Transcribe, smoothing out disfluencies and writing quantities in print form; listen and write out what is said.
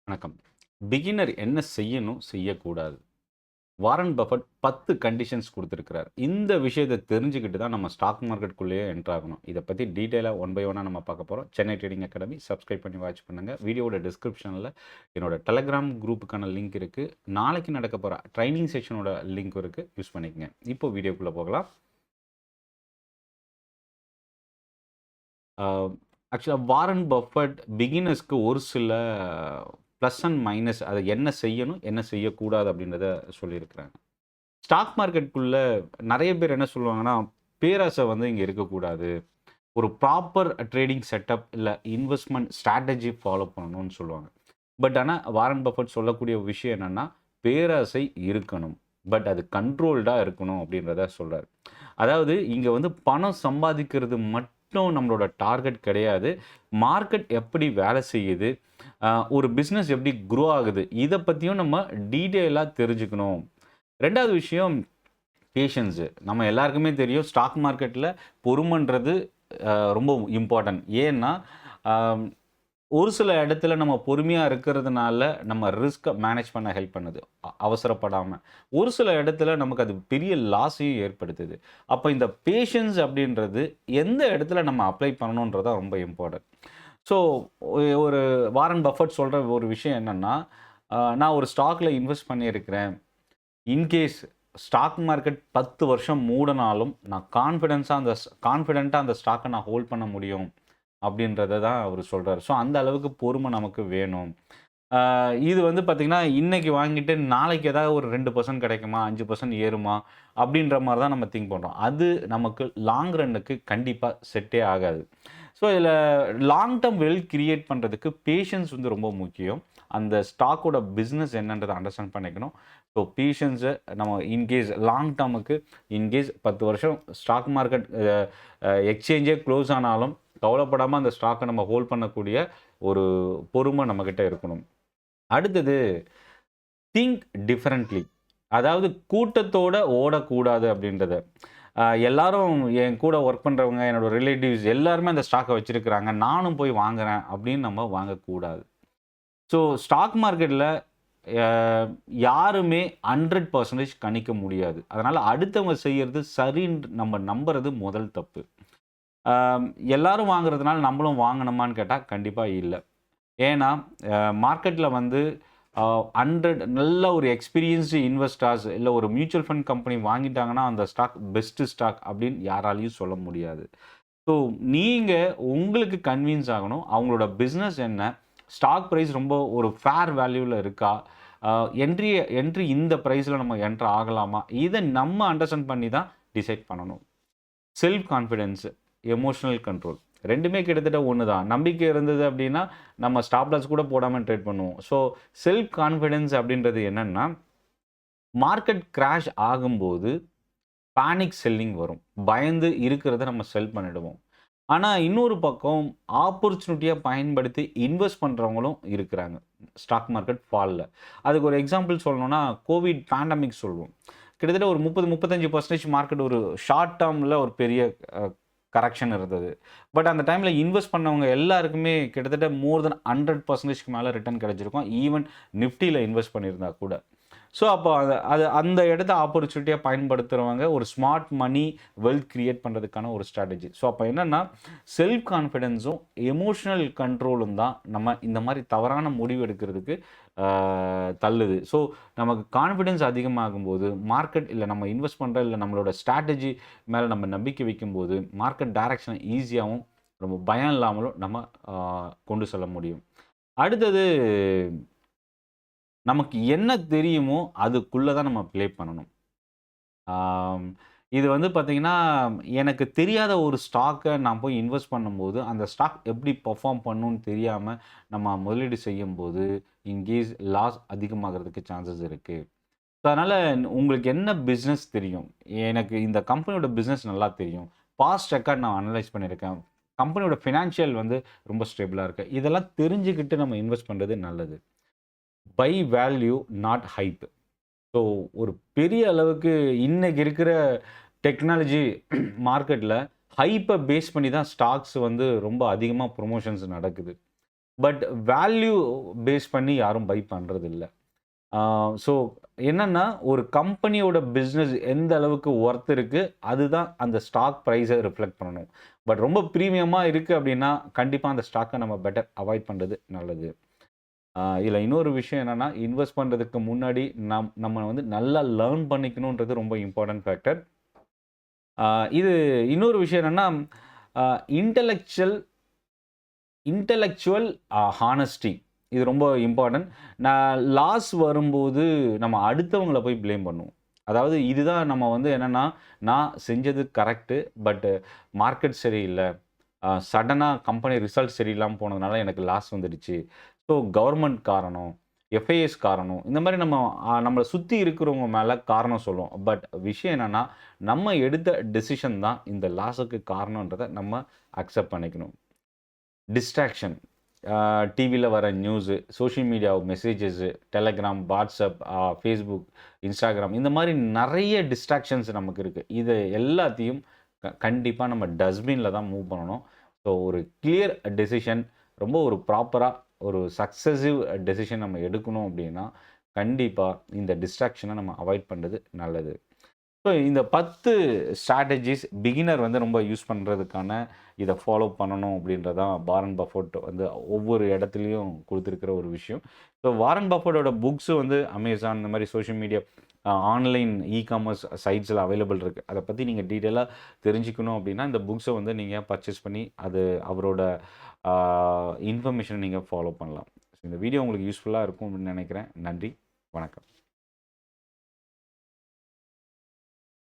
வணக்கம். பிகினர் என்ன செய்யணும், செய்யக்கூடாது? வாரன் பஃபட் 10 கண்டிஷன்ஸ் குடுத்திருக்கிறார். இந்த விஷயத்த தெரிஞ்சுக்கிட்டு தான் நம்ம ஸ்டாக் மார்க்கெட்குள்ளேயே என்டர் ஆகணும். இத பத்தி டீட்டெயிலா ஒன் பை ஒன்னா நம்ம பார்க்க போறோம். சென்னை ட்ரேடிங் அகாடமி சப்ஸ்கிரைப் பண்ணி வாட்ச் பண்ணுங்க. வீடியோவோட டிஸ்கிரிப்ஷன்ல என்னோட டெலகிராம் குரூப்புக்கான லிங்க் இருக்கு. நாளைக்கு நடக்க போற ட்ரெய்னிங் செஷனோட லிங்க் இருக்கு. யூஸ் பண்ணிக்கங்க. இப்போ வீடியோக்குள்ள போகலாம். ஆ ஆக்சுவலா வாரன் பஃபட் பிகினர்ஸ்க்கு ஒரு சில பிளஸ் அண்ட் மைனஸ் அத என்ன செய்யணும், என்ன செய்யக்கூடாது அப்படின்றத சொல்லியிருக்கிறாங்க. ஸ்டாக் மார்க்கெட்குள்ள நெறைய பேர் என்ன சொல்லுவாங்கன்னா, பேராசை வந்து இங்க இருக்கக்கூடாது. ஒரு ப்ராப்பர் ட்ரேடிங் செட்டப் இல்ல இன்வெஸ்ட்மென்ட் ஸ்ட்ராட்டஜி ஃபாலோ பண்ணணும்னு சொல்லுவாங்க. பட் ஆனா வாரன் பஃபட் சொல்லக்கூடிய விஷயம் என்னன்னா, பேராசை இருக்கணும். பட் அது கண்ட்ரோல்டா இருக்கணும் அப்படின்றத சொல்றாரு. அதாவது இங்க வந்து பணம் சம்பாதிக்கிறது மட்டும் நம்மளோட டார்கெட் கிடையாது. மார்க்கெட் எப்படி வேலை செய்யுது? அ ஒரு பிசினஸ் எப்படி குரோ ஆகுது? இத பத்தியும் நம்ம டீட்டெயிலா தெரிஞ்சுக்கணும். 2வது விஷயம் பேஷன்ஸு. நம்ம எல்லாருக்குமே தெரியும் ஸ்டாக் மார்க்கெட்ல பொறுமைன்றது ரொம்ப இம்பார்ட்டன்ட். ஏன்னா, அ ஒரு சில இடத்துல நம்ம பொறுமையா இருக்கிறதுனால, நம்ம ரிஸ்க்க மேனேஜ் பண்ண ஹெல்ப் பண்ணுது. அவசரப்படாம. ஒரு சில இடத்துல நமக்கு அது பெரிய லாஸையும் ஏற்படுத்துது. அப்ப இந்த பேஷன்ஸ் அப்படின்றது எந்த இடத்துல நம்ம அப்ளை பண்ணணுன்றது தான் ரொம்ப இம்பார்ட்டன்ட். ஸோ ஒரு வாரன் பஃபட் சொல்ற ஒரு விஷயம் என்னன்னா, நான் ஒரு ஸ்டாக்ல இன்வெஸ்ட் பண்ணியிருக்கிறேன். இன்கேஸ் ஸ்டாக் மார்க்கெட் 10 வருஷம் மூடுனாலும், நான் கான்ஃபிடென்ட்டா அந்த ஸ்டாக்க நான் ஹோல்ட் பண்ண முடியும். அப்படின்றத தான் அவரு சொல்றாரு. ஸோ அந்த அளவுக்கு பொறுமை நமக்கு வேணும். ஆ இது வந்து பார்த்தீங்கன்னா, இன்னைக்கு வாங்கிட்டு நாளைக்கு ஏதாவது ஒரு 2% கிடைக்குமா? 5% ஏறுமா? அப்படின்ற மாரி தான் நம்ம திங்க் பண்றோம். அது நமக்கு லாங் ரன்னுக்கு கண்டிப்பா செட்டே ஆகாது. ஸோ இதில லாங் டெர்ம் வெல்த் கிரியேட் பண்றதுக்கு பேஷன்ஸ் வந்து ரொம்ப முக்கியம். அந்த ஸ்டாக்கோட பிசினஸ் என்னன்றத அண்டர்ஸ்டாண்ட் பண்ணிக்கணும். ஸோ பேஷன்ஸ நம்ம இன்கேஸ் லாங் டெர்முக்கு இன்கேஸ் 10 வருஷம் ஸ்டாக் மார்க்கெட் எக்ஸ்சேஞ்சே க்ளோஸ் ஆனாலும் கவலைப்படாம அந்த ஸ்டாக்க நம்ம ஹோல்ட் பண்ணக்கூடிய ஒரு பொறுமை நம்மகிட்ட இருக்கணும். அடுத்தது திங்க் டிஃபரண்ட்லி. அதாவது கூட்டத்தோட ஓடக்கூடாது அப்படின்றத. எல்லாரும் என் கூட ஒர்க் பண்றவங்க, என்னோட ரிலேட்டிவ்ஸ் எல்லாருமே அந்த ஸ்டாக்க வச்சிருக்கிறாங்க. நானும் போய் வாங்குறேன் அப்படின்னு நம்ம வாங்கக்கூடாது. ஸோ ஸ்டாக் மார்க்கெட்ல அ யாருமே 100% கணிக்க முடியாது. அதனால அடுத்தவங்க செய்யறது சரின்னு நம்ம நம்புறது முதல் தப்பு. அ எல்லாரும் வாங்குறதுனால நம்மளும் வாங்கணுமான்னு கேட்டா கண்டிப்பா இல்ல. ஏன்னா, மார்க்கெட்ல வந்து 100 நல்ல ஒரு எக்ஸ்பீரியன்ஸ்டு இன்வெஸ்டர்ஸ் இல்ல ஒரு மியூச்சுவல் ஃபண்ட் கம்பெனி வாங்கிட்டாங்கன்னா, அந்த ஸ்டாக் பெஸ்ட் ஸ்டாக் அப்படின்னு யாராலயும் சொல்ல முடியாது. ஸோ நீங்க உங்களுக்கு கன்வின்ஸ் ஆகணும். அவங்களோட பிசினஸ் என்ன? ஸ்டாக் பிரைஸ் ரொம்ப ஒரு ஃபேர் வேல்யூல இருக்கா? அ என்ட்ரி இந்த பிரைஸ்ல நம்ம என்டர் ஆகலாமா? இத நம்ம அண்டர்ஸ்டாண்ட் பண்ணி தான் டிசைட் பண்ணணும். செல்ஃப் கான்ஃபிடன்ஸ், எமோஷனல் கண்ட்ரோல் 2மே கிட்டத்தட்ட ஒண்ணு தான். நம்பிக்கை இருந்தது அப்டின்னா, நம்ம ஸ்டாப் லாஸ் கூட போடாம ட்ரேட் பண்ணுவோம். ஸோ செல்ஃப் கான்ஃபிடன்ஸ் அப்டின்றது என்னன்னா, மார்க்கெட் கிராஷ் ஆகும்போது பேனிக் செல்லிங் வரும். பயந்து இருக்கிறத நம்ம செல் பண்ணிடுவோம். ஆனா, இன்னொரு பக்கம் ஆப்பர்ச்சுனிட்டியா பயன்படுத்தி இன்வெஸ்ட் பண்றவங்களும் இருக்கிறாங்க. ஸ்டாக் மார்க்கெட் ஃபால்ல. அதுக்கு ஒரு எக்ஸாம்பிள் சொல்லணும்னா, கோவிட் பேண்டமிக் சொல்லுவோம். கிட்டத்தட்ட ஒரு 30, 35% மார்க்கெட் ஒரு ஷார்ட் டெர்ம்ல ஒரு பெரிய அ கரெக்ஷன் இருந்தது. பட் அந்த டைம்ல இன்வெஸ்ட் பண்ணவங்க எல்லாருக்குமே கிட்டத்தட்ட மோர் தென் 100%க்கு மேல ரிட்டர்ன் கிடைச்சிருக்கும். ஈவன் நிஃப்டில இன்வெஸ்ட் பண்ணியிருந்தா கூட. ஸோ அப்போ அது அது அந்த இடத்த ஆப்பர்ச்சுனிட்டியா பயன்படுத்துறவங்க ஒரு ஸ்மார்ட் மனி வெல்த் கிரியேட் பண்றதுக்கான ஒரு ஸ்ட்ராட்டஜி. ஸோ அப்போ என்னன்னா, செல்ஃப் கான்ஃபிடன்ஸும், எமோஷனல் கண்ட்ரோலும் தான் நம்ம இந்த மாரி தவறான முடிவு எடுக்கிறதுக்கு தள்ளுது. ஸோ நமக்கு கான்ஃபிடன்ஸ் அதிகமாகும்போது, மார்க்கெட் இல்ல நம்ம இன்வெஸ்ட் பண்ற இல்ல நம்மளோட ஸ்ட்ராட்டஜி மேல நம்ம நம்பிக்கை வைக்கும்போது, மார்க்கெட் டைரக்ஷன ஈஸியாவும், ரொம்ப பயம் இல்லாமலும் நம்ம அ கொண்டு செல்ல முடியும். அடுத்தது நமக்கு என்ன தெரியுமோ, அதுக்குள்ள தான் நம்ம ப்ளே பண்ணணும். ஆம், இது வந்து பார்த்தீங்கன்னா, எனக்கு தெரியாத ஒரு ஸ்டாக்க நான் போய் இன்வெஸ்ட் பண்ணும்போது, அந்த ஸ்டாக் எப்படி பெர்ஃபார்ம் பண்ணும்னு தெரியாம நம்ம முதலீடு செய்யும்போது, இன்கேஸ் லாஸ் அதிகமாகறதுக்கு சான்சஸ் இருக்கு. ஸோ அதனால உங்களுக்கு என்ன பிசினஸ் தெரியும்? எனக்கு இந்த கம்பெனியோட பிசினஸ் நல்லா தெரியும். பாஸ்ட் ரெக்கார்ட் நான் அனலைஸ் பண்ணியிருக்கேன். கம்பெனியோட ஃபினான்ஷியல் வந்து ரொம்ப ஸ்டேபிளா இருக்கு. இதெல்லாம் தெரிஞ்சுக்கிட்டு நம்ம இன்வெஸ்ட் பண்றது நல்லது. By value not hype. So ஒரு பெரிய அளவுக்கு இன்னைக்கு இருக்கிற டெக்னாலஜி மார்க்கெட்ல ஹைப்ப பேஸ் பண்ணி தான் ஸ்டாக்ஸ் வந்து ரொம்ப அதிகமா புரமோஷன்ஸ் நடக்குது. பட் வேல்யூ பேஸ் பண்ணி யாரும் பை பண்ணுறதில்ல. ஸோ என்னன்னா, ஒரு கம்பெனியோட பிஸ்னஸ் எந்த அளவுக்கு ஒர்த் இருக்கு, அதுதான் அந்த ஸ்டாக் ப்ரைஸை ரிஃப்ளெக்ட் பண்ணணும். பட் ரொம்ப ப்ரீமியமா இருக்கு அப்படின்னா, கண்டிப்பா அந்த ஸ்டாக்கை நம்ம பெட்டர் அவாய்ட் பண்றது நல்லது. இதில இன்னொரு விஷயம் என்னன்னா, இன்வெஸ்ட் பண்றதுக்கு முன்னாடி நம்ம வந்து நல்லா லேர்ன் பண்ணிக்கணுன்றது ரொம்ப இம்பார்ட்டன்ட் ஃபேக்டர். இது இன்னொரு விஷயம் என்னன்னா, அ இன்டலெக்சுவல் இன்டலெக்சுவல் ஹானஸ்டி இது ரொம்ப இம்பார்ட்டன்ட். லாஸ் வரும்போது நம்ம அடுத்தவங்கள போய் ப்ளேம் பண்ணுவோம். அதாவது இதுதான் நம்ம வந்து என்னன்னா, நான் செஞ்சது கரெக்ட்டு. பட் மார்க்கெட் சரியில்ல. சடனா கம்பெனி ரிசல்ட் சரியில்லாம போனதுனால எனக்கு லாஸ் வந்துடுச்சு. ஸோ கவர்மெண்ட் காரணம், எஃப்ஐஎஸ் காரணம். இந்த மாரி நம்ம நம்மள சுத்தி இருக்கிறவங்க மேல காரணம் சொல்லுவோம். பட் விஷயம் என்னன்னா, நம்ம எடுத்த டெசிஷன் தான் இந்த லாஸுக்கு காரணம்ன்றத நம்ம அக்செப்ட் பண்ணிக்கணும். டிஸ்ட்ராக்ஷன். டிவில வர news, social media messages, Telegram, WhatsApp, Facebook, Instagram இந்த மாரி நெறைய டிஸ்ட்ராக்ஷன்ஸ் நமக்கு இருக்கு. இத எல்லாத்தையும் கண்டிப்பா நம்ம டஸ்ட்பின்ல தான் மூவ் பண்ணணும். ஸோ ஒரு கிளியர் டெசிஷன் ரொம்ப ஒரு ப்ராப்பரா ஒரு சக்சஸிவ் டெசிஷன் நம்ம எடுக்கணும் அப்டின்னா, கண்டிப்பா இந்த டிஸ்ட்ராக்ஷன நம்ம அவாய்ட் பண்றது நல்லது. ஸோ இந்த 10 ஸ்ட்ராட்டஜிஸ் பிகினர் வந்து ரொம்ப யூஸ் பண்ணுறதுக்கான இதை ஃபாலோ பண்ணணும் அப்படின்றது தான் வாரன் பஃபட் வந்து ஒவ்வொரு இடத்துலையும் கொடுத்துருக்கிற ஒரு விஷயம். ஸோ வாரன் பஃபட்டோட புக்ஸு வந்து அமேசான் இந்த மாதிரி சோஷியல் மீடியா ஆன்லைன் காமர்ஸ் சைட்ஸில் அவைலபிள் இருக்குது. அதை பற்றி நீங்கள் டீட்டெயிலாக தெரிஞ்சுக்கணும் அப்படின்னா இந்த புக்ஸை வந்து நீங்கள் பர்ச்சேஸ் பண்ணி அது அவரோட இன்ஃபர்மேஷனை நீங்கள் ஃபாலோ பண்ணலாம். ஸோ இந்த வீடியோ உங்களுக்கு யூஸ்ஃபுல்லாக இருக்கும் அப்படின்னு நினைக்கிறேன். நன்றி, வணக்கம்.